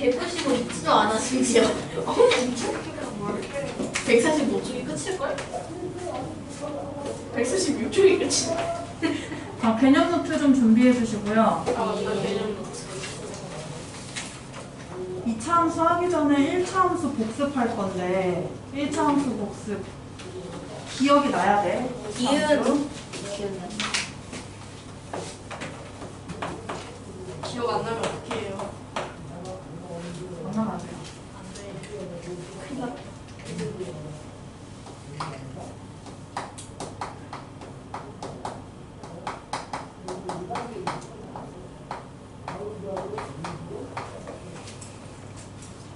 195 있지도 않아 심지어. 145쪽이 끝일걸? 146쪽이 끝이야. 자, 개념 노트 좀 준비해 주시고요. 아 맞다 개념 노트. 2차 함수 하기 전에 1차 함수 복습할 건데 1차 함수 복습 기억이 나야 돼. 기은. 기억 안 나면 어떻게 해요? 만나면 안 돼요. 큰일 났다.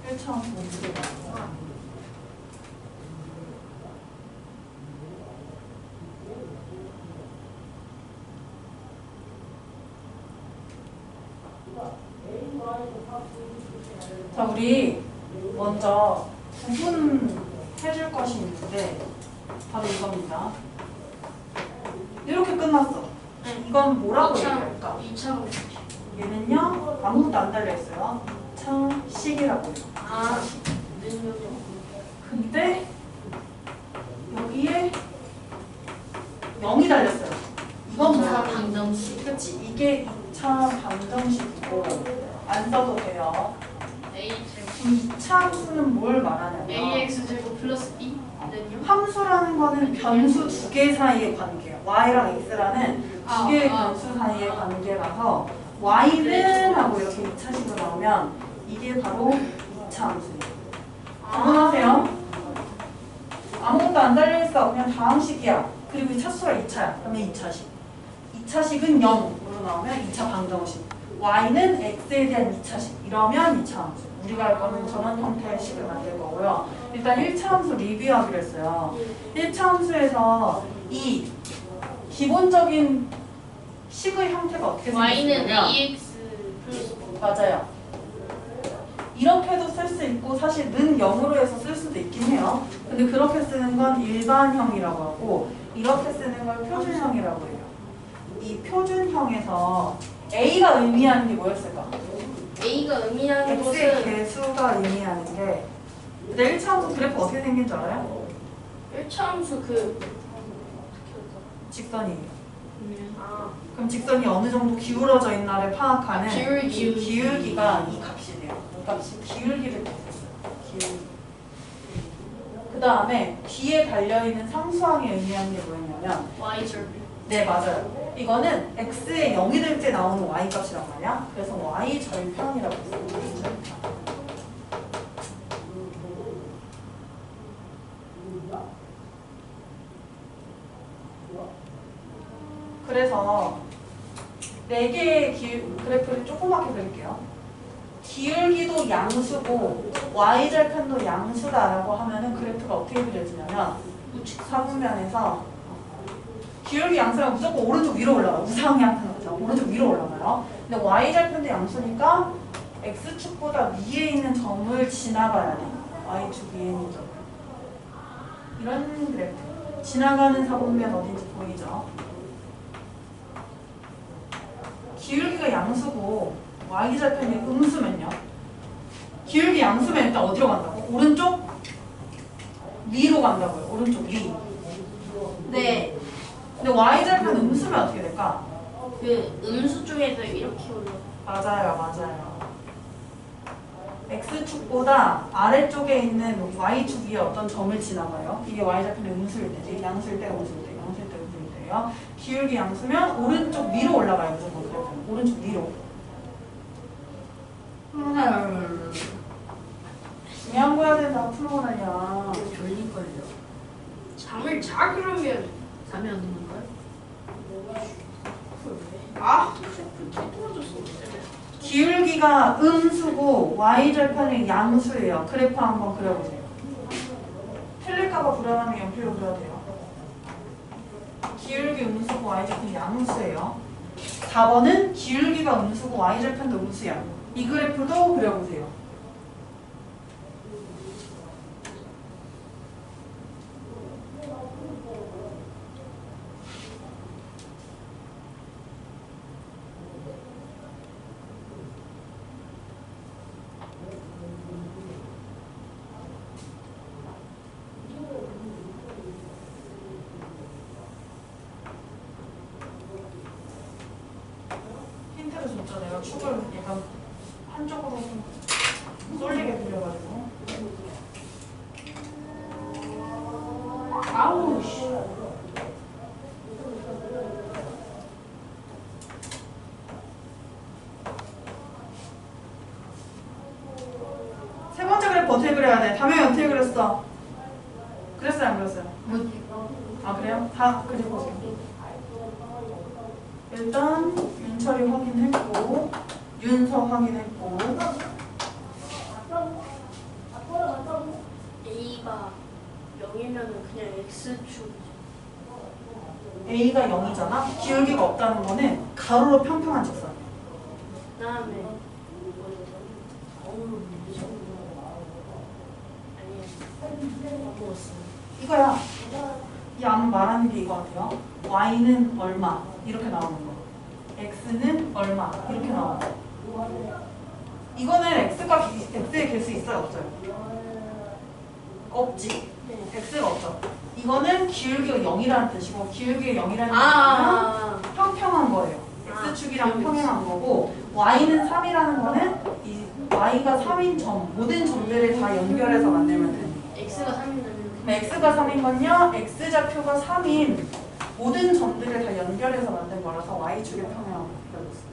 1차 함수 복습. 자, 우리 먼저 구분해줄 것이 있는데 바로 이겁니다. 이렇게 끝났어. 이건 뭐라고 얘기할까? 2차. 얘는요 아무것도 안 달려있어요. 2차 식이라고 해요. 아. 능력이. 근데 여기에 0이 달렸어요. 이건 뭐야? 방정식. 그치, 이게 2차 방정식이고 안 써도 돼요. A 이 2차 함수는 뭘 말하냐면 AX 제곱 플러스 B. 는요? 함수라는 거는 변수 두 개 사이의 관계예요. y랑 x라는 두 개의 변수 사이의 관계라서 y는 하고 이렇게 2차식으로 나오면 이게 바로 2차 함수예요. 구분하세요. 아무것도 안 달려있어. 그냥 다항식이야. 그리고 이 차수가 2차야. 그러면 2차식. 2차식은 0으로 나오면 2차 방정식. y는 x에 대한 2차식. 이러면 2차 함수. 우리가 할 거는 저런 형태의 식을 만들 거고요. 일단 1차 함수 리뷰하기로 했어요. 1차 함수에서 이 기본적인 식의 형태가 어떻게 Y는 생겼냐면 AX 플러스 맞아요. 이렇게도 쓸 수 있고 사실 는 0으로 해서 쓸 수도 있긴 해요. 근데 그렇게 쓰는 건 일반형이라고 하고 이렇게 쓰는 걸 표준형이라고 해요. 이 표준형에서 A가 의미하는 게 뭐였을까? A가 의미하는 X의 것은 개수가 의미하는 게 근데 1차 함수 그래프 어떻게 생긴 줄 알아요? 1차 함수 그 직선이에요. 아 그럼 직선이 어느 정도 기울어져 있나를 파악하는 기울기가 이 값이 돼요. 이 값이 기울기를 뜻했어요. 기울기. 그 다음에 뒤에 달려있는 상수항이 의미하는 게 뭐였냐면 Y절. 네 맞아요. 이거는 x의 0이 될 때 나오는 y 값이란 말이야. 그래서 y 절편이라고 했어요. y 절편. 그래서 4개의 그래프를 조그맣게 그릴게요. 기울기도 양수고 y절편도 양수다라고 하면은 그래프가 어떻게 그려지냐면 우측 사분면에서 기울기 양수랑 무조건 오른쪽 위로 올라가요. 우상 양수는 오른쪽 위로 올라가요. 근데 y절편도 양수니까 x축보다 위에 있는 점을 지나가야 돼. y축 위에 있는 점. 이런 그래프. 지나가는 사분면 어딘지 보이죠? 기울기가 양수고 y절편이 음수면요. 기울기 양수면 일단 어디로 간다고? 오른쪽 위로 간다고요. 오른쪽 위. 네. 근데 y절편 음수면 어떻게 될까? 그 음수 쪽에서 이렇게 올라. 맞아요. x축보다 아래쪽에 있는 y축 위에 어떤 점을 지나가요. 이게 y절편의 음수일 때지. 양수일 때 음수일 때, 양수일 때 음수일 때예요. 기울기 양수면 오른쪽 위로 올라가요. 무조건 그래프는. 오른쪽 위로. 중요한 거야 된다. 풀고 나냐. 졸릴걸요. 잠을 자 그러면 잠이 안 오는 거야? 아, 불 떨어졌어. 기울기가 음수고 y절편이 양수예요. 그래프 한번 그려보세요. 틀릴까봐 불안하면 연필로 그려도 돼요. 기울기 음수고 y절편 양수예요. 4번은 기울기가 음수고 y절편도 음수야. 이 그래프도 그려보세요. 맞죠? 내가 축을 약간 한쪽으로 좀 쏠리게 그려가지고. 아우 씨. 세 번째 그래프 어떻게 그려야 돼? 다음에 어떻게 그렸어? 그렸어요, 안 그렸어요? 아, 그래요? 다 그려보세요. 일단 윤철이 확인했고, 윤서 확인했고, A가 0이면은 그냥 X축. A가 0이잖아? 기울기가 없다는 거는 가로로 평평한 직선. 그다음에 이거야. 이 안 말하는 게 이거 같아요. Y는 얼마 이렇게 나오는 거. X는 얼마 이렇게 나오는 거. 이거는 X의 개수 있어요, 없어요? 없지. X가 없죠. 이거는 기울기가 0이라는 뜻이고, 기울기가 0이라는 뜻은 평평한 거예요. X축이랑 평행한 거고, Y는 3이라는 거는 이 Y가 3인 점, 모든 점들을 다 연결해서 만들면 돼요. X가 3이면 X가 3인 건요, X좌표가 3인 모든 점들을 다 연결해서 만든 거라서 Y축의 평행하고 그려줬어요.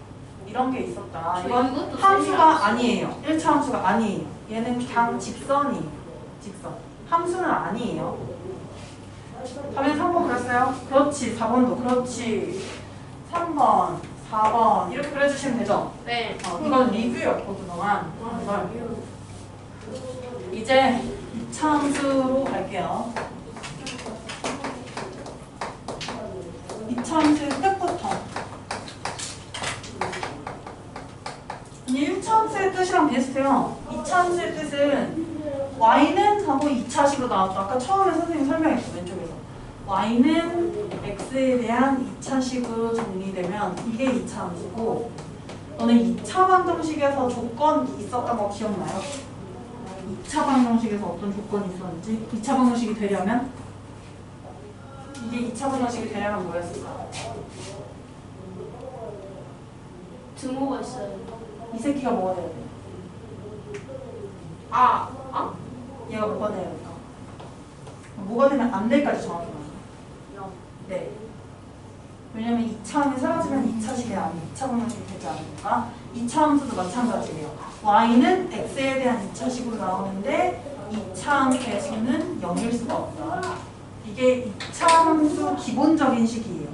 이런 게 있었다. 이건 이것도 함수가 아니에요. 1차 함수가 아니에요. 얘는 그냥 직선이에요. 직선. 함수는 아니에요. 다음에 3번 그렸어요? 그렇지. 4번도 그렇지. 3번, 4번 이렇게 그려주시면 되죠? 네. 이건 리뷰였고 그동안. 이제 2차 함수로 갈게요. 2차 함수의 뜻부터. 아니 1차 함수의 뜻이랑 비슷해요. 2차 함수의 뜻은 y는 하고 2차식으로 나왔죠. 아까 처음에 선생님이 설명했죠. 왼쪽에서. y는 x에 대한 2차식으로 정리되면 이게 2차 함수고, 너네 2차 방정식에서 조건이 있었던 거 기억나요? 2차 방정식에서 어떤 조건이 있었는지? 2차 방정식이 되려면? 이게 2차 방정식이 되려면 뭐였을까? 등호가 있어요. 이 새끼가 뭐가 돼야 돼? 얘가 뭐가 돼야 될까? 뭐가 되면 안 될까지 정확히 말해요. 네. 왜냐면 2차함이 사라지면 2차식이 아닌 2차 방정식이 되지 않으니까. 2차 함수도 마찬가지예요. y는 x에 대한 2차식으로 나오는데 2차 개수는 0일 수가 없다. 이게 2차 함수 기본적인 식이에요.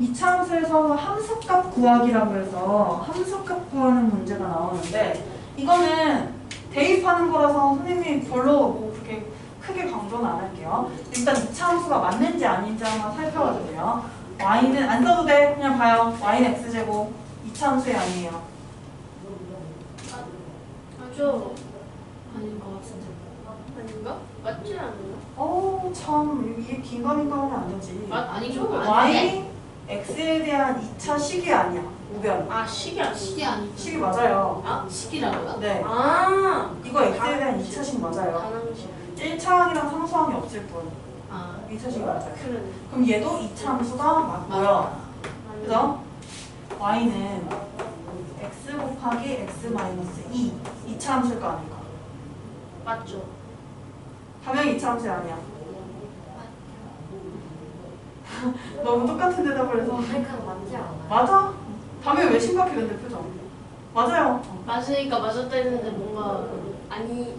이 차 함수에서 함수값 구하기라고 해서 함수값 구하는 문제가 나오는데, 이거는 대입하는 거라서 선생님이 별로 뭐 그렇게 크게 강조는 안 할게요. 일단 2차 함수가 맞는지 아닌지 한번 살펴봐도 돼요. y는 안 써도 돼. 그냥 봐요. y는 x제곱 2차 함수에 아니에요. 맞죠? 아닌 것 같은데. 아닌가? 맞지 않나요? 어우 참 이게 긴가민가하면 안 되지. 아니죠? y x에 대한 2차 식이 아니야. 우변. 아 식이 아니야. 식이 아니. 식이 맞아요. 아? 식이라고요? 네. 아 이거 x에 대한 2차식 맞아요. 반항식. 1차항이랑 상수항이 없을 뿐. 아 2차식이 맞아요. 그러네. 그럼 얘도 2차 함수가 맞고요. 그죠? y는 x 곱하기 x 마이너스 2. 2차 함수일까 아닐까? 맞죠? 당연히 2차 함수 아니야. 너무 똑같은 대답을 해서. 그러니까 맞지 않아요? 맞아? 다음에 왜 심각해 근데 표정? 맞아요. 맞으니까 맞았다 했는데 뭔가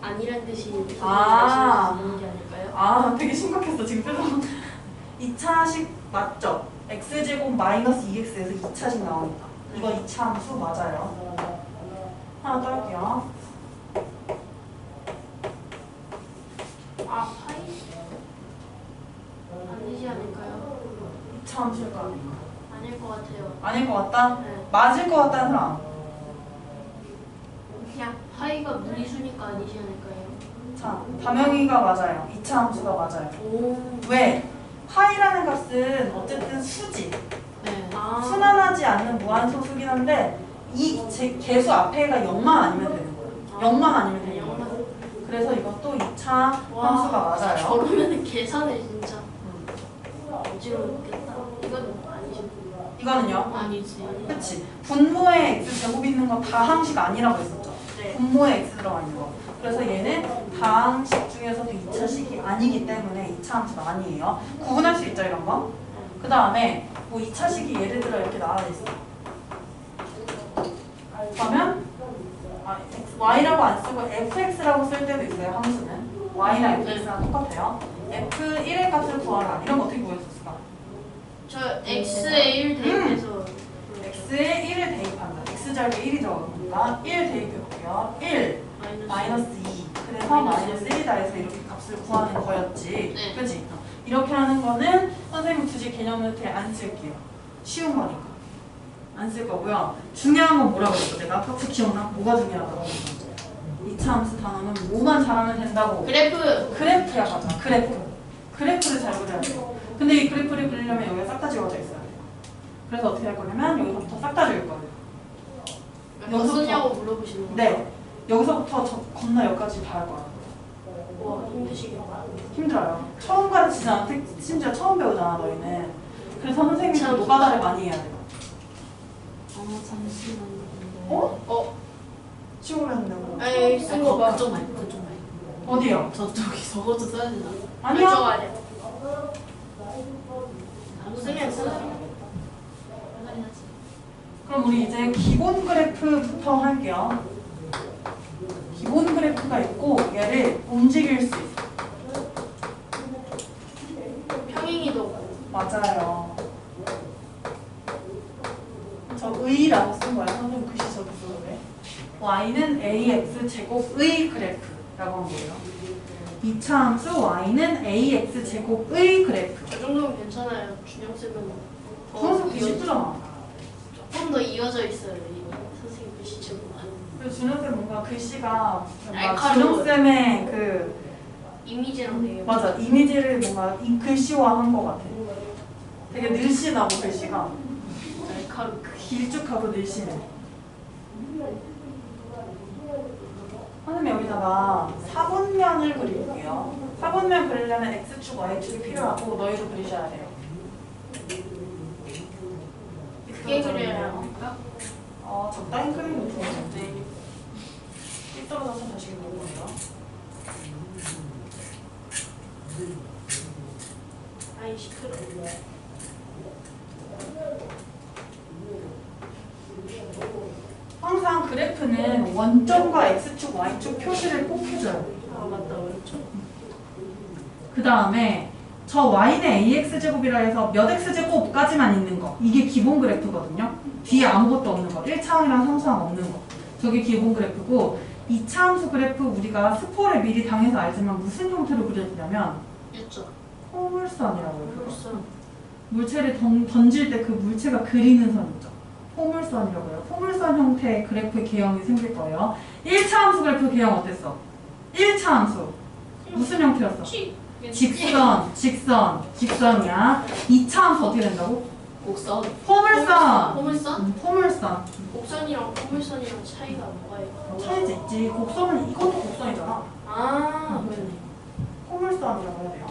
아니란 뜻이 아. 있는 게 아닐까요? 아 되게 심각했어 지금 표정. 2차식 맞죠? x제곱 마이너스 2x에서 2차식 나오니까 이거 2차 함수 맞아요. 하나 더 할게요. 파이? 아니지 않을까요? 2차 함수일까 아닐까? 아닐 것 같아요. 아닐 것 같다? 네. 맞을 것 같다는 사람. 그냥 파이가 무리수니까 아니지 않을까요? 자, 다명이가 맞아요. 2차 함수가 맞아요. 오. 왜? 파이라는 값은 어쨌든 수지. 네. 아. 순환하지 않는 무한소수긴 한데 이 개수 앞에가 0만 아니면 되는 거예요. 0만 아니면 되는 거예요. 그래서 이것도 2차 함수가 맞아요. 저러면 계산을 진짜 어지럽겠다. 이건 아니죠. 이거는요? 아니지. 그치. 분모에 x 제곱 있는 거 다항식 아니라고 했었죠. 네. 분모에 x 들어가 있는 거. 그래서 얘는 다항식 중에서도 2차식이 아니기 때문에 2차 함수가 아니에요. 구분할 수 있죠, 이런 거? 그 다음에 뭐 2차식이 예를 들어 이렇게 나와 있어. 그러면 y라고 안 쓰고 fx라고 쓸 때도 있어요, 함수는. y나 fx랑 똑같아요. f1의 값을 구하라. 이런 거 어떻게 구했었을까? 저 x에 1 대입해서 x에 1을 대입한다. x절개 1이 적으니까 1 대입해볼게요. 1 마이너스 2. 그래서 마이너스 1이다 해서 이렇게 값을 구하는 거였지. 네. 그치? 이렇게 하는 거는 선생님 굳이 개념을 안 쓸게요. 쉬운 거니까. 안 쓸 거고요. 중요한 건 뭐라고 했어? 내가 혹시 기억나? 뭐가 중요하다고? 2차 함수 단어는 뭐만 잘하면 된다고. 그래프. 그래프야, 맞아. 그래프. 그래프를 잘 그려야 돼요. 근데 이 그래프를 그리려면 여기가 싹 다 지워져 있어야 돼요. 그래서 어떻게 할 거냐면 여기서부터 싹 다 지울 거예요. 몇 쓰냐고 물어보시는 거예요? 네. 여기서부터 저 겁나 여기까지 다 할 거야. 와 힘드시겠다. 힘들어요. 처음 가르치잖아. 심지어 처음 배우잖아, 너희는. 그래서 선생님이 참. 노가다를 많이 해야 돼요. 잠시만요. 어? 치우면 된다고. 에이 쓴 거 봐. 그쪽 말고 그쪽 말고. 어디요? 저쪽이 저것도 써야 되나? 아니야. 아니야. 쓰면 써. 그럼 우리 이제 기본 그래프부터 할게요. 기본 그래프가 있고 얘를 움직일 수 있어. 평행이도 없고. 맞아요. 저 의라고 쓴 거야. 선생님 글씨 저기 쓰는데. y는 ax 제곱의 그래프라고 한 거예요. 2차 함수 y는 ax 제곱의 그래프. 저 정도면 괜찮아요. 준영 쌤은 중학생 글씨 예쁘잖아. 조금 더 이어져 있어요. 이 선생님 글씨처럼. 그리고 준영쌤 뭔가 글씨가 날카로워요. 준영쌤의 그 이미지랑 되게 맞아 이미지를 뭔가 이 글씨화한 것 같아. 되게 늘씬하고 글씨가 날카롭고. 길쭉하고 늘씬해. 선생님 여기다가 사분면을 그릴게요. 사분면 그리려면 x축, y축이 필요하고 너희도 그리셔야 돼요. 그게 그려야 합니까? 적당히 그리면 좋은데 삐뚤어져서 다시 그릴 거예요. 아이 시끄러. 항상 그래프는 원점과 x축, y축 표시를 꼭 해줘요. 아 맞다 왼쪽. 그 다음에 저 y는 ax제곱이라 해서 몇 x제곱까지만 있는 거. 이게 기본 그래프거든요. 뒤에 아무것도 없는 거. 1차항이랑 3차항 없는 거. 저게 기본 그래프고 2차 함수 그래프 우리가 스포를 미리 당해서 알지만 무슨 형태로 그려지냐면 일자. 포물선이라고 해요. 벌써. 물체를 던질 때 그 물체가 그리는 선 있죠. 포물선이라고 해요. 포물선 형태의 그래프의 개형이 생길 거예요. 1차 함수 그래프 개형 어땠어? 1차 함수 무슨 형태였어? 직선이야. 2차 함수 어떻게 된다고? 곡선. 포물선. 포물선? 포물선. 곡선이랑 포물선이랑 차이가 뭐예요? 차이지 있지. 곡선은 이것도 곡선이잖아. 아 그러네. 포물선이라고 해야 돼요.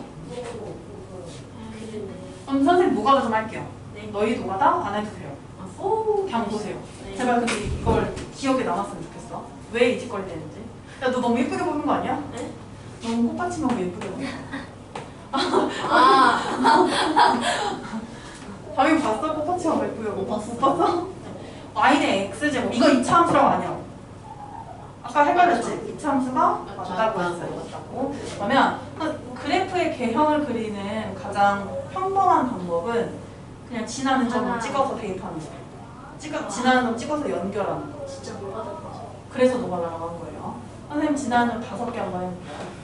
그러네. 그럼 선생님 노가다 좀 할게요. 네. 너희 노가다 안 해도 돼요. 오. 그냥 보세요. 네. 제발 근데 이걸 기억에 남았으면 좋겠어. 왜 이 짓거리 되는지. 야, 너 너무 예쁘게 보는 거 아니야? 네? 너무 꽃받침하고 예쁘게 보는 거. 아. 다미 봤어? 꽃받침하고 예쁘게 보는 거. 못 봤어. 못 봤어? y는 x제곱. 이거 2차 함수라고 아니라고. 아까 헷갈렸지? 2차 함수가 맞다고 했어요. 맞다고. 그러면 그래프의 개형을 그리는 가장 평범한 방법은 그냥 지나는 점을 찍어서 대입하는 거예요. 지나는 점 찍어서 연결하는 거. 진짜 뭐가 다르지? 그래서 노가다라고 한 거예요. 선생님 지나는 점 5개 한번 해볼게요.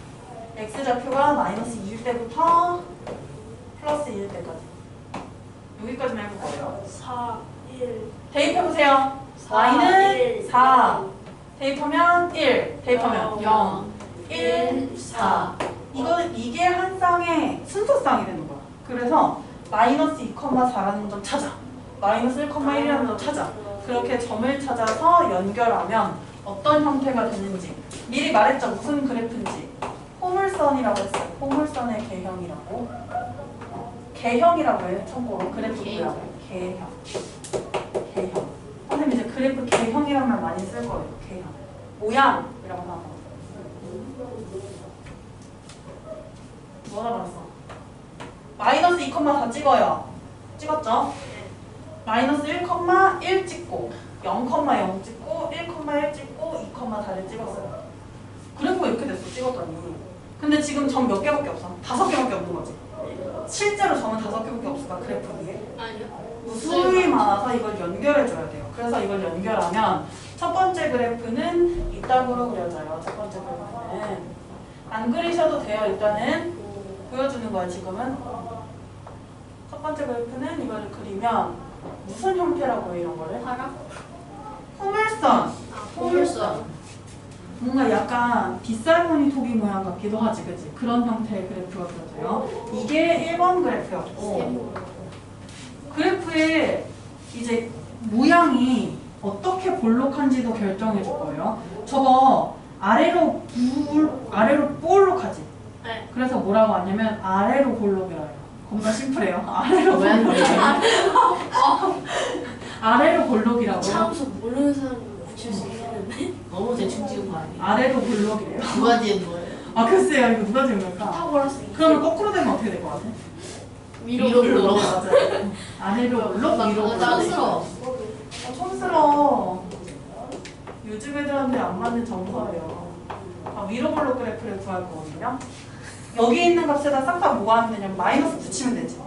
x좌표가 마이너스 2일 때부터 플러스 2일 때까지. 여기까지만 해볼 거예요. 4, 1. 대입해보세요. 4, y는 1, 4. 대입하면 1. 대입하면 0. 1, 4. 이게 한 쌍의 순서쌍이 되는 거야. 그래서 마이너스 2,4라는 점 찾아. 마이너스 1,1이라는 점 찾아. 그렇게 점을 찾아서 연결하면 어떤 형태가 되는지 미리 말했죠. 무슨 그래프인지. 포물선이라고 했어요. 포물선의 개형이라고. 개형이라고 해요. 참고로 그래프고요. 개형. 선생님 이제 그래프 개형이란 말 많이 쓸 거예요. 개형. 모양이라고 나와. 뭐라 그랬어? 마이너스 2,4 찍어요. 찍었죠? 마이너스 1,1 찍고 0,0 찍고 1,1 찍고 2,4를 찍었어요. 그래프가 이렇게 됐어. 찍었더니. 근데 지금 점 몇 개밖에 없어? 5개밖에 없는 거지. 실제로 점은 5개밖에 없을까? 그래프 위에? 아니요. 수이 많아서 이걸 연결해줘야 돼요. 그래서 이걸 연결하면 첫 번째 그래프는 이따구로 그려져요. 첫 번째 그래프는. 안 그리셔도 돼요. 일단은 보여주는 거야 지금은. 첫 번째 그래프는 이걸 그리면 무슨 형태라고 해요? 이런 거를? 파라? 포물선. 포물선. 뭔가 약간 빗살무늬 토기 모양 같기도 하지, 그치? 그런 형태의 그래프가 그려져요. 이게 1번 그래프였고, 그래프의 이제 모양이 어떻게 볼록한지도 결정해 줄 거예요. 저거 아래로 볼록하지? 네. 그래서 뭐라고 하냐면 아래로 볼록이라 해요. 겁나 심플해요. 아래로 왜 볼록. 아래로 볼록이라고. 처음부터 모르는 사람이 붙일 수 있겠는데? 너무 대충 지은 거 아니에요? 아래로 볼록이래요. 누가 지은 거예요? 아 글쎄요. 이거 누가 지은 걸까? 타고라서 그러면 거꾸로 되면 어떻게 될 것 같아? 위로 불러. 네, 맞아요. 아래로 볼록, 위로 볼록. 짠스러워. 촌스러워. 요즘 애들한테 안 맞는 정서예요. 위로 볼록 그래프를 구할 거거든요. 여기 있는 값에다 싹 다 뭐 하면 되냐면 마이너스 붙이면 되지.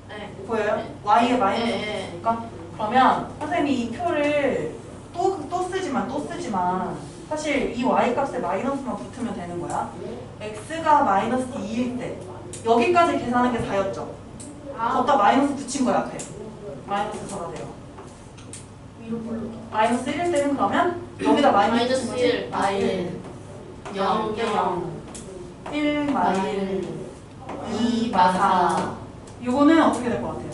네. 보여요? y에 마이너스 네. 붙으니까. 그러면 선생님이 이 표를 또 쓰지만 사실 이 y 값에 마이너스만 붙으면 되는 거야. x가 마이너스 2일 때 여기까지 계산한 게 4였죠. 거기다 마이너스 붙인 거야 앞에. 마이너스 4가 돼요. 위로 불러. 마이너스 1일 때는 그러면 여기다 마이너스 붙인 마이너스 거지? 1, 마일. 0, 1 마일 2, 마사. 요거는 어떻게 될 것 같아요?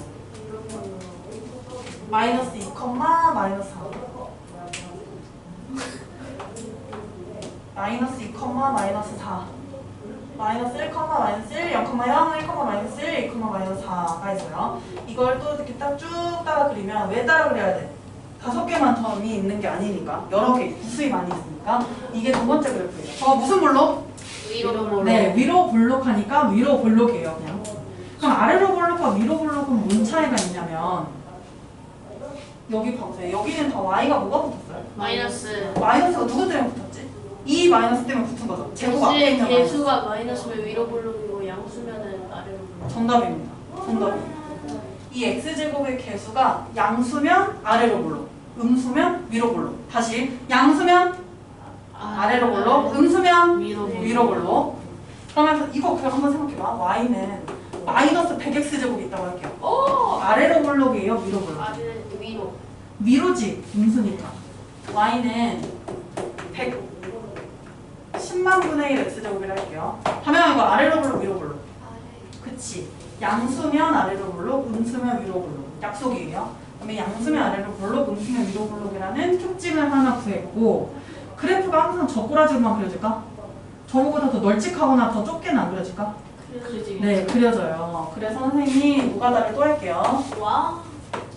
마이너스 2, 마이너스 4 마이너스 2, 마이너스 4 마이너스 1, 마이너스 1, 0, 0, 1, 마이너스 1, 2, 마이너스 4가 있어요. 이걸 또 이렇게 딱 쭉 따라 그리면 왜 따라 그려야 돼? 5개만 텀이 있는 게 아니니까 여러 개 수이 많이 있으니까 이게 두 번째 그래프예요. 저거 무슨 볼록? 위로 불러. 네, 위로 볼록하니까 위로 볼록이에요, 그냥. 그럼 아래로 볼록과 위로 볼록은 뭔 차이가 있냐면 여기 봐보세요. 여기는 다 y가 뭐가 붙었어요? 마이너스. 마이너스가 누구 때문에 붙었지? 이 마이너스 때문에 붙은 거죠. 제곱 앞에 있는 마이너스. 개수가 마이너스면 위로 불러고 양수면은 아래로 불러. 정답입니다. 정답입니다. 이 x제곱의 개수가 양수면 아래로 볼록, 음수면 위로 볼록. 다시 양수면 아래로 볼록, 음수면 위로 볼록. 그러면 이거 그냥 한번 생각해봐. y는 마이너스 100x제곱이 있다고 할게요. 아래로 볼록이에요? 위로 볼록? 아래는 위로. 위로지, 음수니까. y는 10만 분의 1 x제곱이라 할게요. 하면 이거 아래로 볼록, 위로 볼록. 그치. 양수면 아래로 볼록, 음수면 위로 볼록. 약속이에요. 그러면 양수면 아래로 볼록, 음수면 위로 볼록이라는 특징을 하나 구했고, 그래프가 항상 저 꼬라지로만 그려질까? 저거보다 더 널찍하거나 더 좁게는 안 그려질까? 그러지. 네, 그려져요. 그래서 선생님이 노가다를 또 할게요. 와.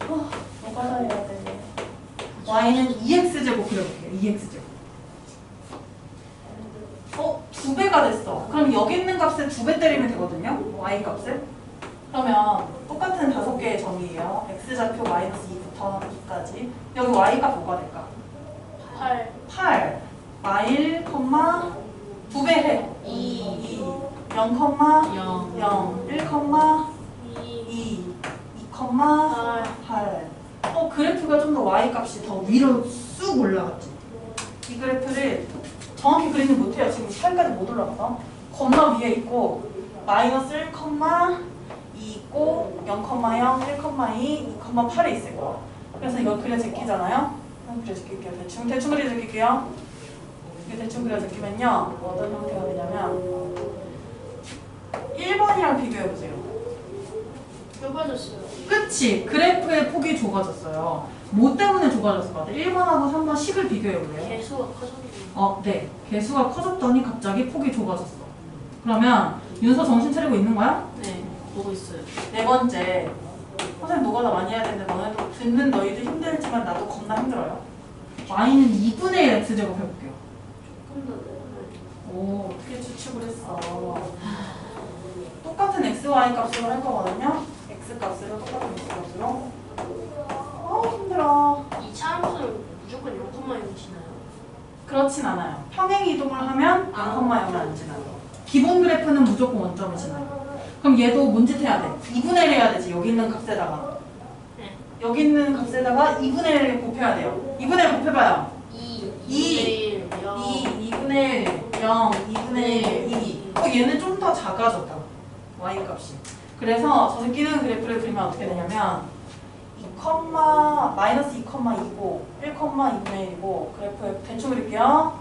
노가다 해야 돼. y는 2x제곱 그려볼게요. 2x제곱. 2배가 됐어. 그럼 여기 있는 값에 2배 때리면 되거든요. y 값을. 그러면 똑같은 5개의 점이에요. x좌표 마이너스 2부터 2까지. 여기 y 값 뭐가 될까? 8. 8. 마일, 2배 해. 2. 0, 0. 0, 1, 2. 2, 2,8. 그래프가 좀 더 y 값이 더 위로 쑥 올라갔지. 이 그래프를 정확히 그리는 못해요. 지금 8까지 못 올라가서. 겁나 위에 있고 마이너스 1, 2 있고 0, 0, 1, 2, 2,8에 있을 거야. 그래서 이걸 그려 제끼잖아요. 그려 제낄게요. 대충 그려 제낄게요. 이게 대충 그려 제끼면요. 어떤 형태가 되냐면 1번이랑 비교해보세요. 좁아졌어요. 그치? 그래프의 폭이 좁아졌어요. 뭐 때문에 좁아졌을 것 같아? 1번하고 3번 식을 비교해볼래요? 개수가 커졌네요. 네. 개수가 커졌더니 갑자기 폭이 좁아졌어. 그러면 윤서 정신 차리고 있는 거야? 네, 보고 있어요. 네 번째. 선생님 노가다 많이 해야 되는데 너네도 듣는 너희도 힘들지만 나도 겁나 힘들어요. y는 2분의 1 x제곱 해볼게요. 조금 더 내려가야 오, 어떻게 추측을 했어? 똑같은 x, y 값으로 할 거거든요. x 값으로 똑같은 x 값으로. 힘들어. 이 차함수는 무조건 0,0이시나요? 그렇진 않아요. 평행 이동을 하면 0,0을 안 지나요. 기본 그래프는 무조건 원점을 지나요. 그럼 얘도 뭔 짓 해야 돼? 2분의 1 해야 되지. 여기 있는 값에다가. 네. 여기 있는 값에다가 2분의 1을 곱해야 돼요. 2분의 1 곱해봐요. 2, 2, 2, 0. 2분의 1, 0, 2분의 1, 2. 얘는 좀 더 작아졌다. y 값이. 그래서 저 새끼는 그래프를 그리면 어떻게 되냐면 마이너스 2,2고 1,2분의 1이고 그래프 대충 그릴게요.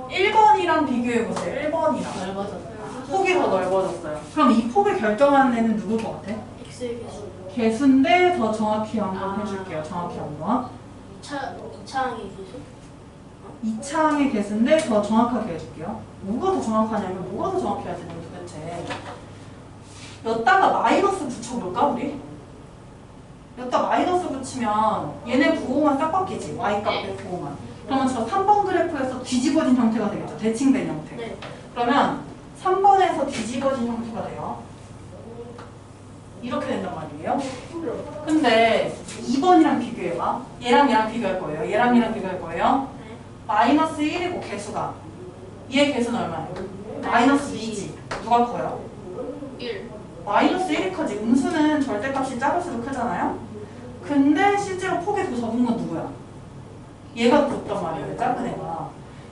1번이랑 비교해보세요. 1번이랑. 넓어졌다. 폭이 더 넓어졌어요. 그럼 이 폭을 결정하는 애는 누굴 것 같아? x의 개수. 개수인데 더 정확히 한번 해줄게요. 정확히 한번. 2차항의 개수? 2차항의 개수인데 더 정확하게 해줄게요. 뭐가 더 정확하냐면 뭐가 더 정확해야 되냐면 도대체 여기다가 마이너스 붙여볼까 우리? 여기다 마이너스 붙이면 얘네 부호만 딱 바뀌지. y값의 부호만. 그러면 저 3번 그래프에서 뒤집어진 형태가 되겠죠. 대칭된 형태. 네. 그러면 3번에서 뒤집어진 형태가 돼요. 이렇게 된단 말이에요. 근데 2번이랑 비교해봐. 얘랑 비교할 거예요. 얘랑 비교할 거예요. 네. 마이너스 1이고 개수가. 얘 개수는 얼마예요? 마이너스 2지. 누가 커요? 1. 마이너스 1이 크지. 음수는 절대값이 작을수록 크잖아요. 근데 실제로 폭이 더 적은 건 누구야? 얘가 더 적단 말이에요. 작은 애가.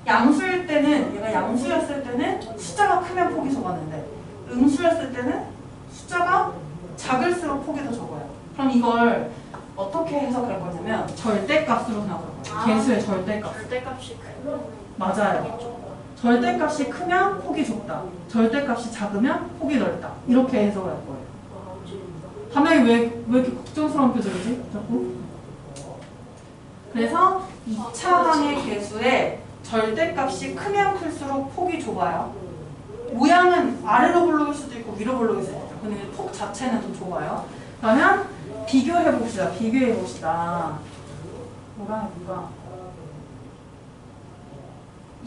양수일 때는 얘가 양수였을 때는 숫자가 크면 폭이 적었는데 음수였을 때는 숫자가 작을수록 폭이 더 적어요. 그럼 이걸 어떻게 해석할 거냐면 절대값으로 생각할 거예요. 개수의 절대값. 절대값이 크면 맞아요. 절대값이 크면 폭이 좁다. 절대값이 작으면 폭이 넓다. 이렇게 해석을 할 거예요. 화면이 왜 이렇게 걱정스러운 표정이지? 자꾸? 그래서 2차항의 개수의 절대값이 크면 클수록 폭이 좁아요. 모양은 아래로 볼록일 수도 있고 위로 볼록일 수도 있죠. 근데 폭 자체는 좀 좁아요. 그러면 비교해봅시다. 비교해봅시다. 뭐가?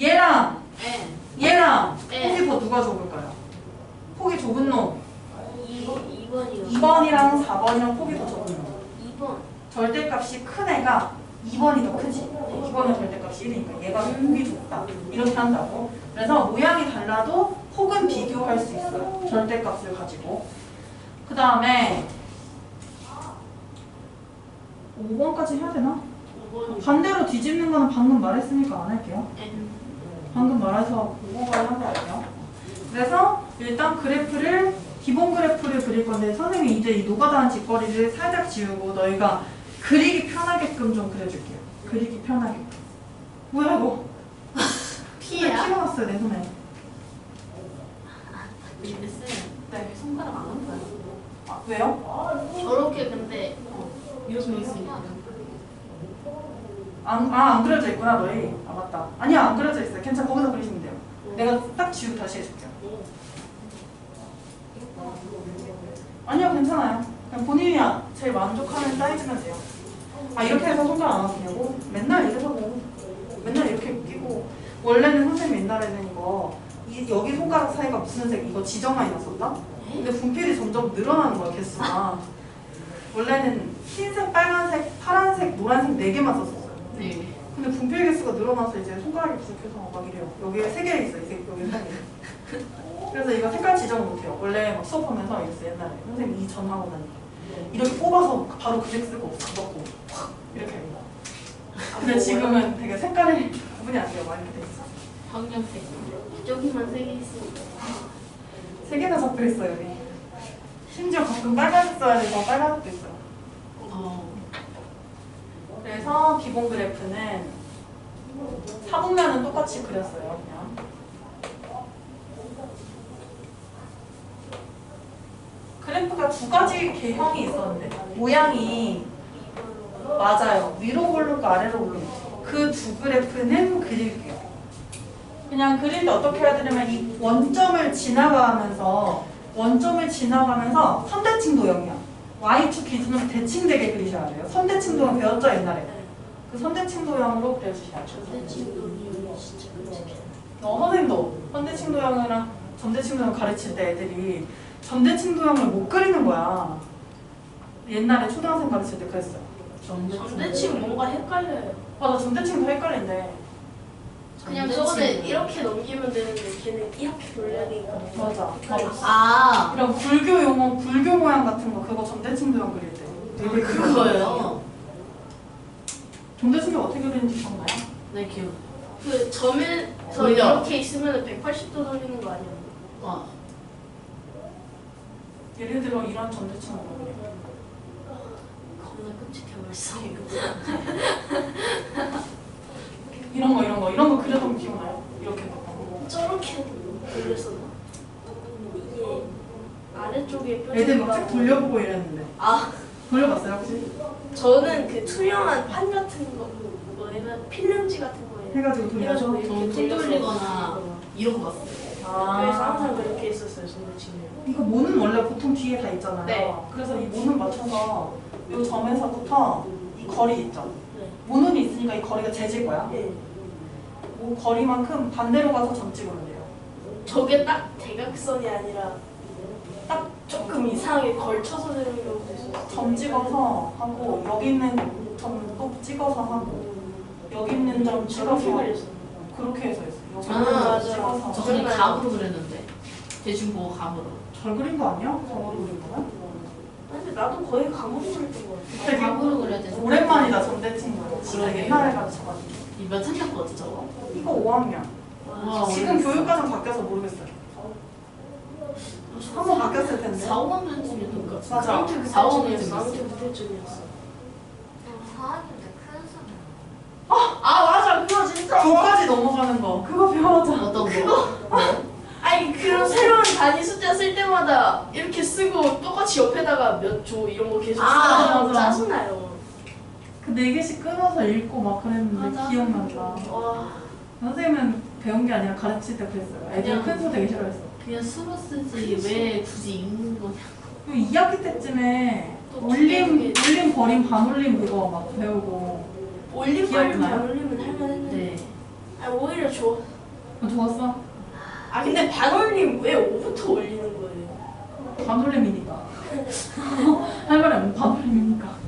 얘랑 얘랑 네. 폭이 더 누가 좁을까요? 폭이 좁은 놈. 2번이요. 2번이랑 4번이랑 폭이 더 좁은 놈. 2번. 절대값이 큰 애가 2번이 더 크지. 2번의 절대값이 1이니까 얘가 폭이 좁다. 이렇게 한다고. 그래서 모양이 달라도 폭은 비교할 수 있어요. 절대값을 가지고. 그 다음에 5번까지 해야 되나? 5번. 반대로 뒤집는 거는 방금 말했으니까 안 할게요. N. 방금 말해서 5번까지 한 거 아니에요? 그래서 일단 기본 그래프를 그릴 건데 선생님이 이제 이 노가다한 짓거리를 살짝 지우고 너희가 그리기 편하게끔 좀 그려줄게요. 그리기 편하게끔. 뭐야 이거? P야? 피가 났어요 내 손에. 쌤, 네. 손가락 안 아파요? 아, 왜요? 저렇게 근데 이렇게 있으니까. 안 그려져 있구나 너희. 아 맞다. 아니야 안 그려져 있어요. 괜찮아 거기서 그리시면 돼요. 내가 딱 지우고 다시 해줄게요. 아니요 괜찮아요. 그냥 본인이 제일 만족하는 사이즈면 돼요. 아 이렇게 해서 손가락 안 아프냐고? 맨날 이래서 맨날 이렇게 끼고 원래는 선생님 옛날에는 여기 손가락 사이가 무슨 색 이거 지정만 있었다? 근데 분필이 점점 늘어나는 거야 개수가. 원래는 흰색, 빨간색, 파란색, 노란색 4개만 썼었어요. 네. 근데 분필 개수가 늘어나서 이제 손가락이 부족해서 막 이래요. 여기에 3개 있어, 여기 3개. 그래서 이거 색깔 지정을 못해요. 원래 막 수업하면서 이랬어요, 옛날에. 선생님 이 전하고 나니까. 이렇게 뽑아서 바로 그 색 쓰고, 바꿔. 확! 이렇게 해요. 근데 지금은 되게 색깔이 구분이 안 돼요. 막 이렇게 돼 있어. 황금색. 저기만 3개 있으니까. 3개나 적혀 있어요, 여기. 심지어 가끔 빨간색 써야 돼서 빨간색도 있어요. 그래서 기본 그래프는 사분면은 똑같이 그렸어요, 그냥. 그래프가 두 가지 개형이 있었는데 모양이 맞아요. 위로 오르고 아래로 오르고 그 두 그래프는 그릴게요. 그냥 그릴 때 어떻게 해야 되냐면 이 원점을 지나가면서 선대칭 도형이야. Y축 기준으로 대칭되게 그리셔야 돼요. 선대칭 도형 배웠죠 옛날에? 그 선대칭 도형으로 그려주셔야죠. 선생님도 선대칭 도형이랑 점대칭 도형 가르칠 때 애들이 점대칭 도형을 못 그리는 거야. 옛날에 초등학생 가르칠 때 그랬어요. 점대칭 뭔가 헷갈려요. 맞아, 점대칭도 헷갈린데. 그냥 저거는 이렇게 넘기면 되는데 걔는 이렇게 돌려야 되니까. 맞아. 아, 이런 불교 용어, 불교 모양 같은 거 그거 점대칭 도형 그릴 때. 되게 그거예요. 점대칭 도형 어떻게 그리는지 기억나요? 네, 기억. 그 점에서 돌려. 이렇게 있으면 180도 돌리는 거 아니야? 와, 예를 들어 이런 점대칭 도형 그려. 겁나 끔찍해 벌써. 이런 거 그려도 기억나요? 이렇게 저렇게 돌렸었나? 이게 아래쪽에 애들 막 뾰족하고. 책 돌려보고 이랬는데 아, 돌려봤어요 혹시? 저는 그 투명한 판 같은 거, 뭐 내가 필름지 같은 거에 해가지고 돌려서 해가지고 저는 이렇게 통 돌리거나 이런 거 봤어요. 그래서 항상 그렇게 했었어요, 점대칭을. 이거 모는 원래 보통 뒤에 다 있잖아요. 네. 그래서 이 모는 맞춰서 이 점에서부터 이 거리 있죠. 네. 모는 있으니까 이 거리가 재질 거야. 네. 모 거리만큼 반대로 가서 점 찍으면 돼요. 저게 딱 대각선이 아니라 딱 조금 이상하게 걸쳐서 되는 경우도 있어요. 점 찍어서 하고 여기 있는 점 또 찍어서 하고 여기 있는 점 찍어서 저렇게 그렸어요. 그렇게 해서 했어요. 여기 아, 있는 점 맞아요. 찍어서 저 그냥 감으로 그랬는데. 대중보고 감으로. 잘 그린 거 아니야? 저거로 그린 거야? 근데 나도 거의 감으로 그렸던 것 같아. 감으로 그려야 돼서. 오랜만이다 점대칭 거. 진짜 그러게요. 옛날에 가르쳐가지고. 이몇 학년 거지 저거? 이거 5학년. 와, 지금 오래됐어. 교육과정 바뀌어서 모르겠어요. 한번 바뀌었을 텐데. 4, 5학년쯤이었던 것 같아. 맞아. 아무튼 그때쯤이었어. 4, 5학년쯤이었어. 아무튼 그때쯤이었어. 4학년 때 큰 수능. 아 맞아, 그거 진짜. 교까지 넘어가는 거. 그거 배워자. 어떤 거? 아니 그런 새로운 단위 숫자 쓸 때마다 이렇게 쓰고 똑같이 옆에다가 몇 조 이런 거 계속 아, 쓰면 맞아. 짜증나요. 그 4개씩 끊어서 읽고 막 그랬는데 맞아. 기억난다. 와, 선생님은 배운 게 아니라 가르칠 때 그랬어요. 애들 그냥- 큰 수 되게 싫어했어. 그냥 수로 쓰지 왜 굳이 읽는 거냐. 그 2학기 때쯤에 또 올림, 두 올림, 버림, 반올림 그거 막 배우고 올림 기억나요? 빨리 반올림은 할만했는데. 네. 아 오히려 좋아. 좋았어? 아 근데 반올림 왜 5부터 올리는 거예요? 반올림이니까. 할 말이 없는 반올림이니까.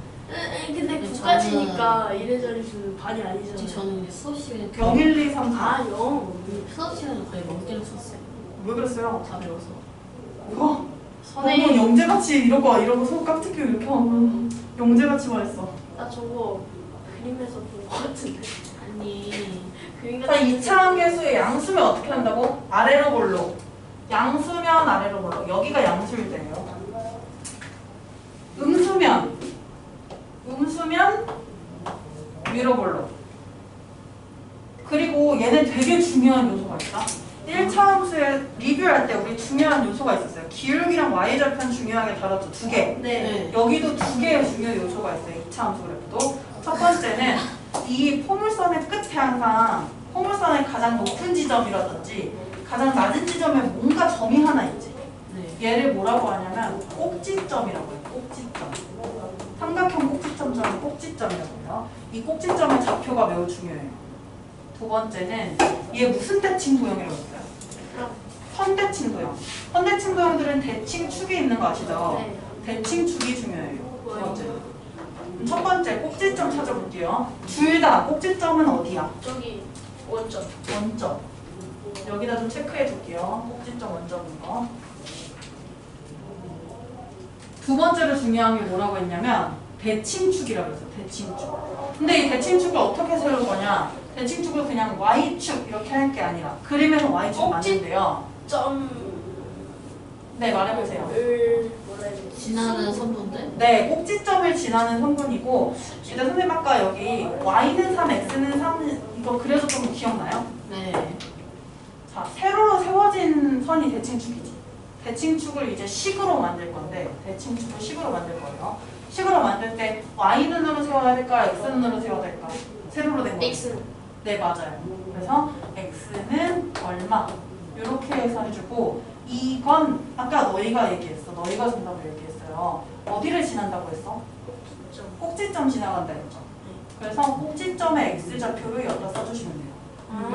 근데 네, 9까지니까 이래저래 그 반이 아니잖아요. 저는 이제 수업 시간에 0, 1, 2, 3, 4. 아 0. 수업 시간에 거의 멍때를 썼어요. 왜 그랬어요? 다 배워서. 우와. 선생님 영재같이 이러고 손 깍지끼고 이렇게 하면 영재같이 말했어. 나 저거 그림에서 본 거 같은데. 아니. 그림 자, 같은 2차 함수의 양수면 어떻게 한다고? 아래로 볼로. 양수면 아래로 볼로. 여기가 양수일 때예요. 음수면 위로 볼로. 그리고 얘는 되게 중요한 요소가 있다. 1차 함수에 리뷰할 때 우리 중요한 요소가 있었어요. 기울기랑 y절편 중요하게 다뤘죠. 2개. 네. 네. 여기도 2개의 중요 요소가 있어요. 2차 함수 그래프도. 첫 번째는 이 포물선의 끝에 항상 포물선의 가장 높은 지점이라든지 가장 낮은 지점에 뭔가 점이 하나 있지. 네. 얘를 뭐라고 하냐면 꼭지점이라고 해요. 꼭지점. 삼각형 꼭지점처럼 꼭지점이라고 해요. 이 꼭지점의 좌표가 매우 중요해요. 두 번째는 얘 무슨 대칭 도형이라고 했어요? 선대칭 도형. 선대칭 도형들은 대칭축이 있는 거 아시죠? 네. 대칭축이 중요해요. 두 번째는. 첫 번째 꼭지점 찾아볼게요. 둘 다 꼭지점은 어디야? 저기 원점. 원점. 여기다 좀 체크해 줄게요. 꼭지점 원점인 거. 두 번째로 중요한 게 뭐라고 했냐면 대칭축이라고 했어요. 대칭축. 근데 이 대칭축을 어떻게 세울 거냐? 대칭축을 그냥 Y축 이렇게 할 게 아니라 그림에서 Y축 꼭지- 맞는데요. 점. 네, 말해보세요. 을 뭐라 해야 되지? 지나는 선분들? 네, 꼭지점을 지나는 성분이고 일단 선생님 아까 여기 Y는 3, X는 3 이거 그려줬던 거 기억나요? 네. 자, 세로로 세워진 선이 대칭축이지. 대칭축을 이제 식으로 만들 건데 대칭축을 식으로 만들 거예요. 식으로 만들 때 y눈으로 세워야 될까? x눈으로 세워야 될까? 세로로 된 거예요. X. 네, 맞아요. 그래서 x는 얼마 이렇게 해서 해주고 이건 아까 너희가 얘기했어. 너희가 정답을 얘기했어요. 어디를 지난다고 했어? 꼭지점 지나간다 했죠. 그래서 꼭지점의 x좌표를 여기다 써주시면 돼요.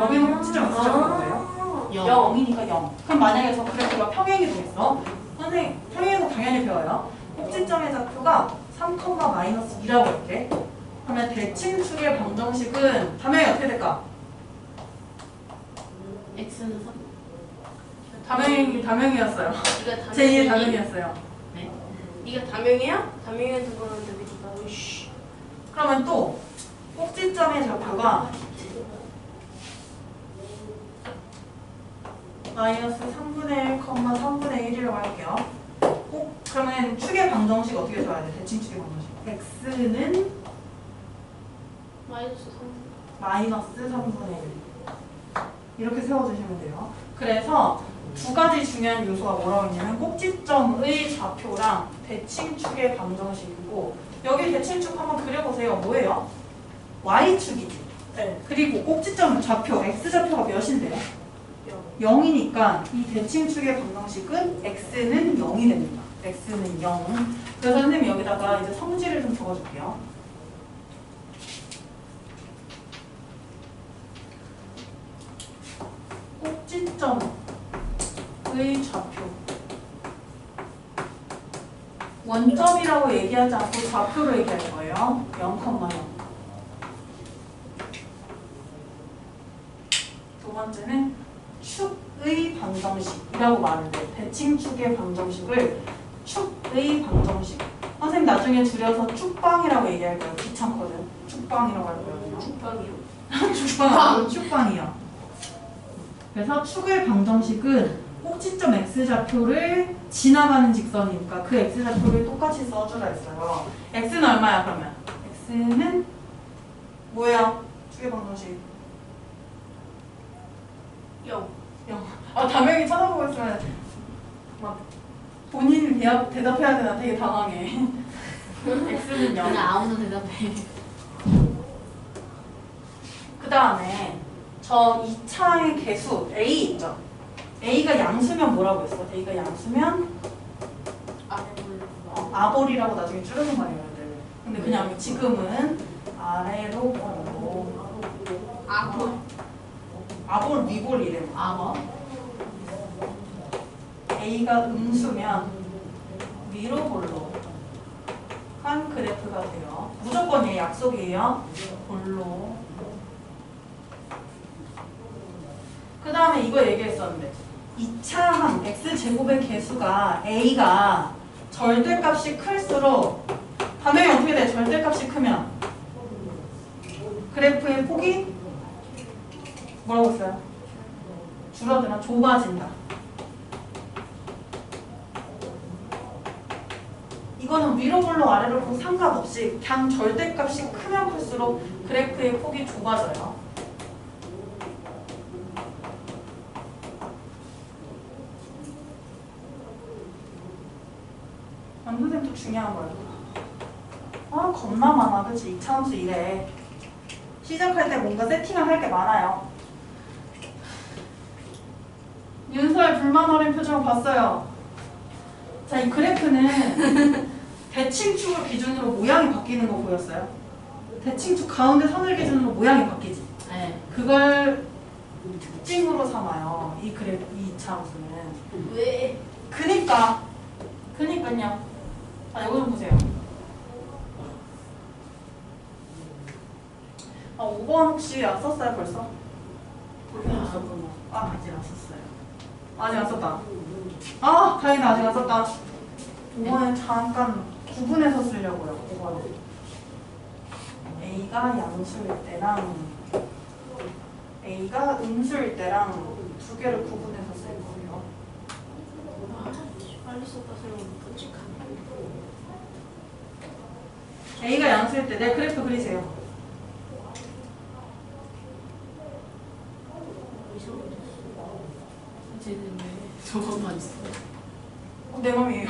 여기는 꼭지점 x좌표가 뭐예요? 0이니까 0. 그럼 만약에 저 그래프가 평행이 되겠어? 선생님, 평행에서 당연히 배워요. 꼭지점의 좌표가 3,-2라고 할게. 그러면 대칭축의 방정식은 담양이 어떻게 될까? X는 3. 담양이었어요. 네가 제2의 담양이었어요. 네. 네가 다명이야? 다명이한테 그러는데 네가 오이씨. 그러면 또 꼭지점의 좌표가 마이너스 3분의 1, 3분의 1이라고 할게요. 꼭 그러면 축의 방정식 어떻게 줘야 돼? 대칭축의 방정식. x는 마이너스 3. 마이너스 3분의 1 이렇게 세워주시면 돼요. 그래서 두 가지 중요한 요소가 뭐라고 했냐면 꼭지점의 좌표랑 대칭축의 방정식이고 여기 대칭축 한번 그려보세요. 뭐예요? y축이지. 네. 그리고 꼭지점 좌표, x좌표가 몇인데요? 0이니까 이 대칭축의 방정식은 x는 0이 됩니다. x는 0. 그래서 선생님이 여기다가 이제 성질을 좀 적어줄게요. 꼭지점의 좌표. 원점이라고 얘기하지 않고 좌표로 얘기할 거예요. 0,0. 두 번째는 축의 방정식이라고 말하는데 대칭축의 방정식을 축의 방정식. 선생님 나중에 줄여서 축방이라고 얘기할 거예요. 귀찮거든. 축방이라고 할 거예요. 축방이요. 축방 아니고 축방이요. 그래서 축의 방정식은 꼭지점 x좌표를 지나가는 직선이니까 그 x좌표를 똑같이 써주라 했어요. x는 얼마야 그러면? x는 뭐예요? 축의 방정식 0. 0. 아 담영이 쳐다보고 있으면 막 본인이 대답해야 되나 되게 당황해. x는 0. 그냥 아무나 대답해. 그 다음에 저 2차의 개수 a 있죠? a가 양수면 뭐라고 했어? a가 양수면 아볼이라고 나중에 줄여놓은 거예요. 여러분들. 근데 그냥 지금은 아래로 볼로 아볼 위볼 이래. 아버? a가 음수면 위로 볼로 한 그래프가 돼요. 무조건 얘 약속이에요. 볼로. 그 다음에 이거 얘기했었는데 2차항 x제곱의 개수가 a가 절대값이 클수록 당연히 어떻게 돼? 절대값이 크면 그래프의 폭이 뭐라고 했어요? 줄어드나? 좁아진다. 이거는 위로 볼로 아래로 볼로 상관없이 그냥 절대값이 크면 클수록 그래프의 폭이 좁아져요. 선생님 또 중요한 거예요. 아 겁나 많아. 그치? 2차 함수 이래. 시작할 때 뭔가 세팅을 할 게 많아요. 윤서의 불만 어린 표정을 봤어요. 자, 이 그래프는 대칭축을 기준으로 모양이 바뀌는 거 보였어요? 대칭축 가운데 선을 기준으로 모양이 바뀌지? 네. 그걸 특징으로 삼아요. 이 그래프, 이 2차 함수는. 왜? 그니까요. 자, 이거 좀 보세요. 5번 혹시 안 썼어요, 벌써? 안 썼구나. 아직 안 썼어요. 아직 안 썼다. 아, 다행이다. 아직 안 썼다. 5번은 잠깐 구분해서 쓰려고요. 5번. A가 양수일 때랑 A가 음수일 때랑 두 개를 구분해서 쓸 거예요. 빨리 썼다 생각하면 끔찍하네. A가 양수일 때 내 그래프 그리세요. 쟤는 왜 저것만 있어? 내 맘이에요.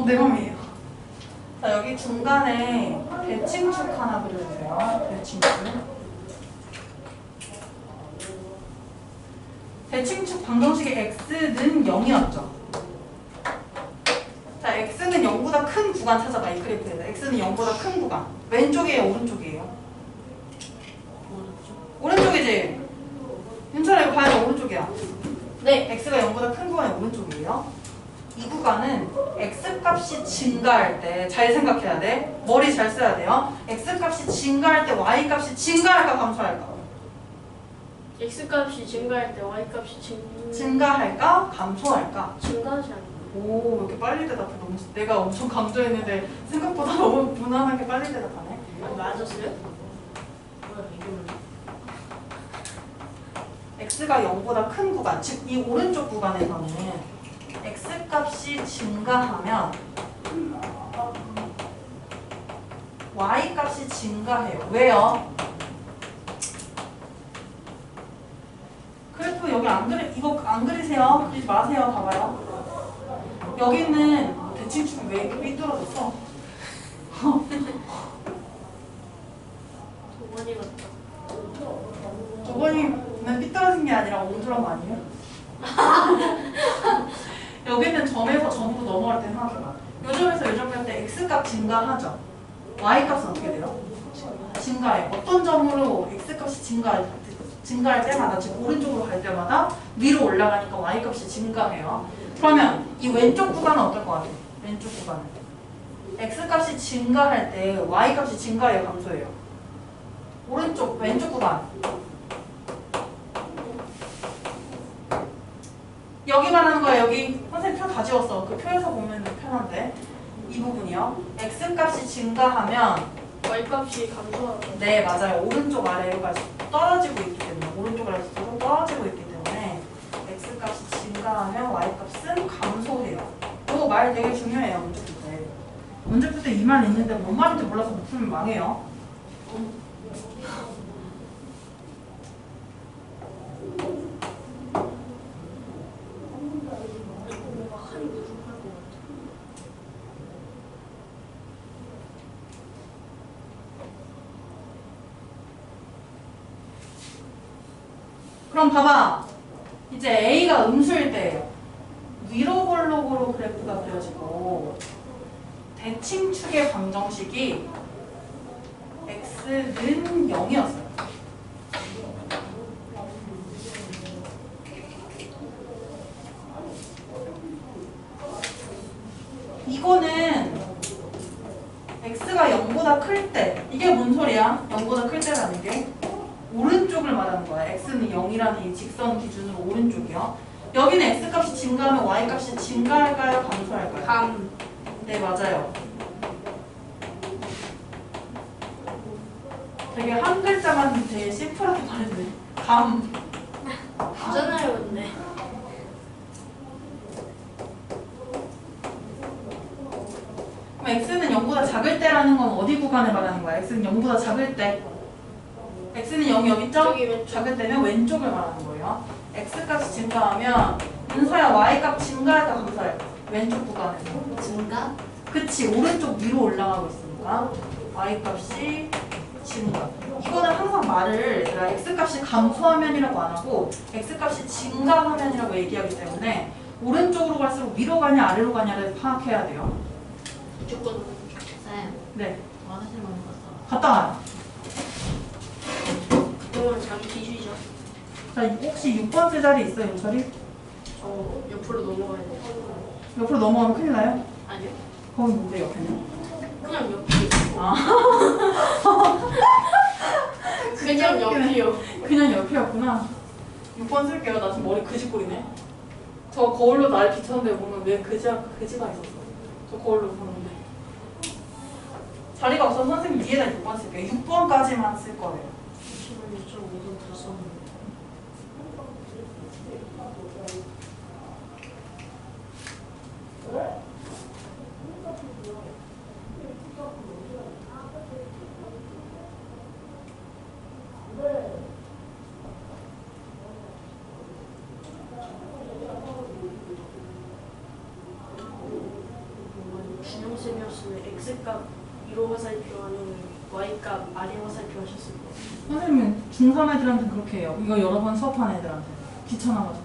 내 맘이에요. 자, 여기 중간에 대칭축 하나 그려주세요. 대칭축. 대칭축 방정식의 x는 0이었죠. 자, x는 0보다 큰 구간 찾아봐. 이 그래프에서 x는 0보다 큰 구간. 왼쪽이에요, 오른쪽이에요? 오른쪽이지? 윤철아 이거 봐야 오른쪽이야. 네. x가 0보다 큰 구간이 오른쪽이에요. 이 구간은 x값이 증가할 때 잘 생각해야 돼. 머리 잘 써야 돼요. x값이 증가할 때 y값이 증가할까 감소할까? x값이 증가할 때 y값이 증가할까 감소할까? 증가하지 않나? 오, 왜 이렇게 빨리 대답해? 너무 내가 엄청 강조했는데 생각보다 너무 무난하게 빨리 대답하네. 맞았어요? 뭐야 이게 뭐야? x가 0보다 큰 구간, 즉 이 오른쪽 구간에서는 x값이 증가하면 y값이 증가해요. 왜요? 그래프 여기 이거 안 그리세요. 그리지 마세요. 봐봐요. 여기는 대칭축이 왜 이렇게 삐뚤어졌어? 도건이 같다. 저번이는 삐뚤어진 게 아니라 옹졸한 거 아니에요? 여기는 점에서 점으로 넘어갈 때는 하지만 요 점에서 요 점 갈 때 x값 증가하죠. y값은 어떻게 돼요? 증가해요. 어떤 점으로 x값이 증가할 때마다, 즉 오른쪽으로 갈 때마다 위로 올라가니까 y값이 증가해요. 그러면 이 왼쪽 구간은 어떨 것 같아요? 왼쪽 구간은 x값이 증가할 때 y값이 증가해요, 감소해요? 왼쪽 구간 여기 말하는 거야. 여기 선생님 표 다 지웠어. 그 표에서 보면 편한데 이 부분이요. x값이 증가하면 y값이 감소하고. 네, 맞아요. 오른쪽 아래로 갈수록 떨어지고 있기 때문에 오른쪽 아래로 떨어지고 있기 때문에 x값이 증가하면 y값은 감소해요. 이거 말 되게 중요해요. 문제 풀 때. 문제 풀 때 이 말 있는데 뭔 말인지 몰라서 못 풀면 망해요. 그럼 봐봐. 이제 A가 음수일 때예요. 위로 볼록으로 그래프가 그려지고 대칭축의 방정식이 x는 0이었어요. 이거는 x가 0보다 클 때, 이게 뭔 소리야? 0보다 클 때라는 게 오른쪽을 말하는 거야. x는 0이라는 이 직선 기준으로 오른쪽이요. 여기는 x값이 증가하면 y값이 증가할까요? 감소할까요? 감. 네, 맞아요. 되게 한 글자만 되게 심플하게 말했네. 감. 맞잖아요, 근데. 그럼 x는 0보다 작을 때라는 건 어디 구간을 말하는 거야? x는 0보다 작을 때. x는 0이 여기 있죠? 저기 왼쪽. 작을 때면 왼쪽을 말하는 거예요. x값이 증가하면 은서야 y값 증가할까 감소할까? 왼쪽 구간에서. 증가? 그치, 오른쪽 위로 올라가고 있으니까 y값이 증가. 이거는 항상 말을 내가 x값이 감소하면이라고 안 하고 x값이 증가하면이라고 얘기하기 때문에 오른쪽으로 갈수록 위로 가냐 아래로 가냐를 파악해야 돼요. 무조건. 쌤, 네, 화장실 먼저 갔어. 갔다 와요. 그동안 잠시 쉬죠. 자, 혹시 6번째 자리 있어요, 윤철이? 저 옆으로 넘어가야 돼요. 옆으로 넘어가면 큰일 나요? 아니요. 거기 뭔데, 옆에는? 그냥 옆이. 아, 그냥 옆이요. 그냥 옆이었구나. 6번 쓸게요. 나 지금 머리 그지꼴이네. 저 거울로 날 비쳤는데 보면 왜 그지가 있었어. 저 거울로 보는데. 자리가 없어서 선생님 위에다 6번 쓸게요. 6번까지만 쓸 거예요. 잠시만요, 저 5분 다 썼는데. 나왔으면 x값 1호 화살표 아니면 y값 아래 화살표 하셨을 거예요. 선생님은 중3 애들한테 그렇게 해요. 이거 여러 번 수업한 애들한테. 귀찮아가지고.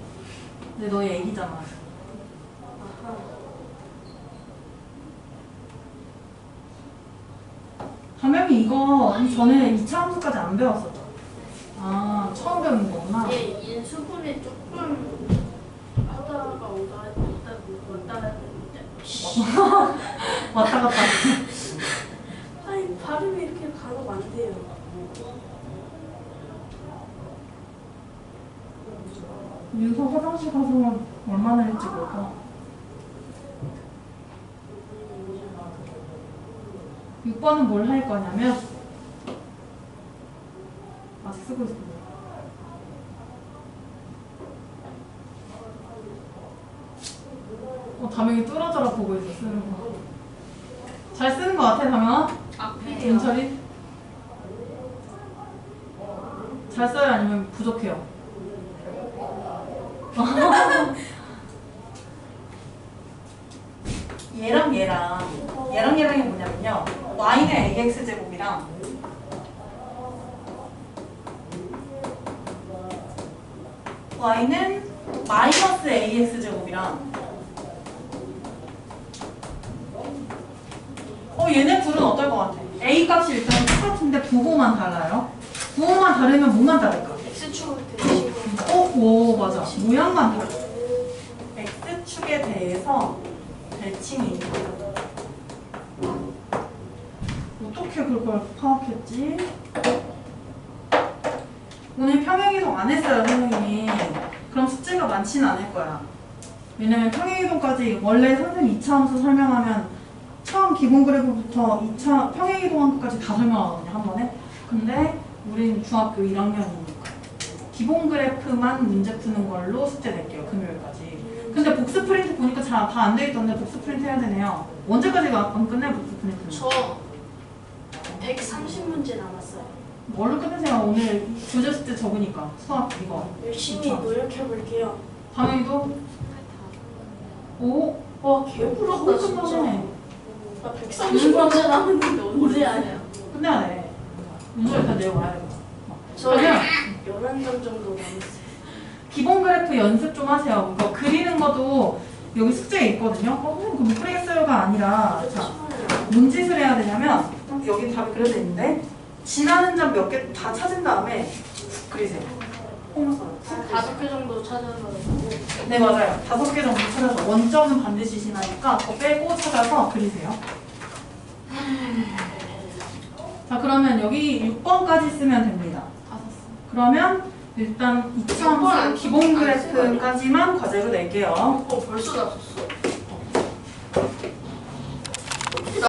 근데 너희 애기잖아. 아하. 담임이 이거 전에 2차 함수까지 안 배웠었죠? 아, 처음 배우는 거구나. 이게 인수분해 조금 하다가 왔다 갔다. 아니 발음이 이렇게 간혹 안 돼요. 윤서 화장실 가서 얼마나 일찍 올까? 6번은 뭘 할 거냐면 아직 쓰고 있습니다. 담영이 뚫어져라 보고 있어 쓰는 거. 잘 쓰는 거 같아 담영아? 앞이에요. 윤철이? 잘 써요 아니면 부족해요? 얘랑이 뭐냐면요. y는 ax제곱이랑 y는 마이너스 ax제곱이랑 얘네 둘은 어떨 것 같아? a 값이 일단 똑같은데 부호만 달라요. 부호만 다르면 뭐만 다를까? x축으로 대신 오 맞아. 모양만 다르. x축에 대해서 대칭이 있는 거죠. 어떻게 그걸 파악했지? 오늘 평행이동 안 했어요, 선생님이. 그럼 숙제가 많지는 않을 거야. 왜냐면 평행이동까지 원래 선생님 2차 함수 설명하면 처음 기본 그래프부터 2차 평행이동 함수까지 다 설명하거든요, 한 번에. 근데 우린 중학교 1학년이니까 기본 그래프만 문제 푸는 걸로 숙제 낼게요, 금요일까지. 근데 복습 프린트 보니까 다 안 돼 있던데 복습 프린트 해야 되네요. 언제까지 안 끝내, 복습 프린트는? 저 130문제 남았어요. 뭘로 끝내세요? 오늘 교재 숙제 적으니까 수학 이거 열심히 그쵸? 노력해 볼게요. 당연히도 오 와 개부럽다 거의 진짜. 끝나네. 나 130문제 남았는데 언제 하냐? 끝내야 돼. 문제 일단 내려와야 돼. 저 그러면 11점 정도 남았어요. 기본 그래프 연습 좀 하세요. 이거 그리는 것도 여기 숙제에 있거든요. 선생님 그거 못 그리겠어요가 아니라 자 뭔 짓을 해야 되냐면 여기 답이 그려져 있는데 지나는 점 몇 개 다 찾은 다음에 훅 그리세요. 홈서 5개 정도 찾아서 네 맞아요. 5개 정도 찾아서 원점은 반드시 지나니까 더 빼고 찾아서 그리세요. 자 그러면 여기 6번까지 쓰면 됩니다. 그러면 일단 2차 함수 기본 그래프까지만 과제로 낼게요. 벌써 다 썼어.